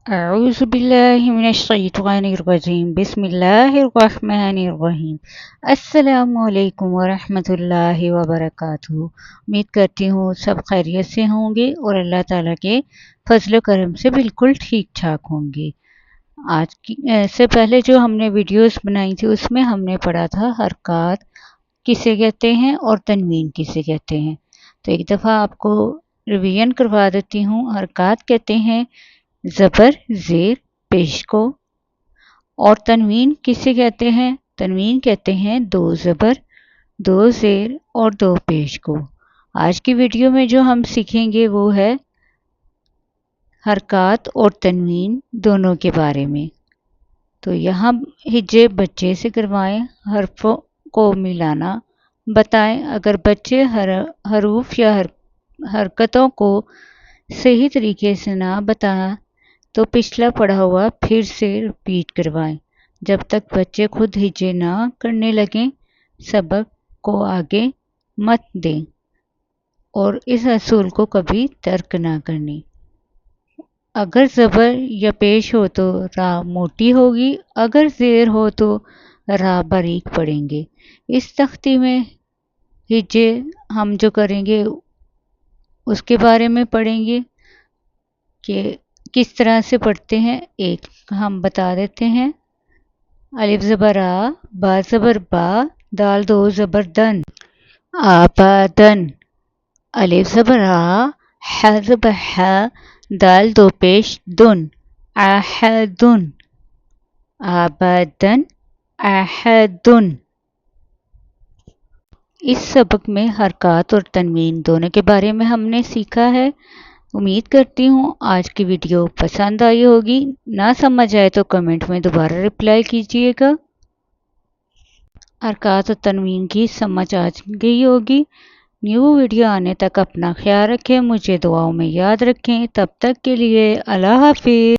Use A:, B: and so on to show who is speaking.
A: أعوذ بالله من الشيطان الرجيم بسم الله الرحمن الرحیم السلام علیکم ورحمۃ اللہ وبرکاتہ۔ امید کرتی ہوں سب خیریت سے ہوں گے اور اللہ تعالیٰ کے فضل و کرم سے بالکل ٹھیک ٹھاک ہوں گے۔ آج کی سے پہلے جو ہم نے ویڈیوز بنائی تھی اس میں ہم نے پڑھا تھا حرکات کسے کہتے ہیں اور تنوین کسے کہتے ہیں، تو ایک دفعہ آپ کو ریویژن کروا دیتی ہوں۔ حرکات کہتے ہیں زبر زیر پیش کو، اور تنوین کسے کہتے ہیں؟ تنوین کہتے ہیں دو زبر دو زیر اور دو پیش کو۔ آج کی ویڈیو میں جو ہم سیکھیں گے وہ ہے حرکات اور تنوین دونوں کے بارے میں۔ تو یہاں ہجے بچے سے کروائیں، حرفوں کو ملانا بتائیں۔ اگر بچے حروف یا حرکتوں کو صحیح طریقے سے نہ بتائیں تو پچھلا پڑھا ہوا پھر سے ریپیٹ کروائیں جب تک بچے خود ہجے نہ کرنے لگیں۔ سبق کو آگے مت دیں اور اس اصول کو کبھی ترک نہ کرنی۔ اگر زبر یا پیش ہو تو را موٹی ہوگی، اگر زیر ہو تو را باریک پڑیں گے۔ اس تختی میں ہجے ہم جو کریں گے اس کے بارے میں پڑھیں گے کہ کس طرح سے پڑھتے ہیں، ایک ہم بتا دیتے ہیں۔ الف زبر آ، با زبر با، دال دو زبر دن، آبادن۔ الف زبر آ، ح زبر ح، دال دو پیش دن، احدن، آبادن، احدن۔ اس سبق میں حرکات اور تنوین دونوں کے بارے میں ہم نے سیکھا ہے۔ امید کرتی ہوں آج کی ویڈیو پسند آئی ہوگی۔ نہ سمجھ آئے تو کمنٹ میں دوبارہ رپلائی کیجیے گا۔ حرکات اور تنوین کی سمجھ آ گئی ہوگی۔ نیو ویڈیو آنے تک اپنا خیال رکھیں، مجھے دعاؤں میں یاد رکھیں۔ تب تک کے لیے اللہ حافظ۔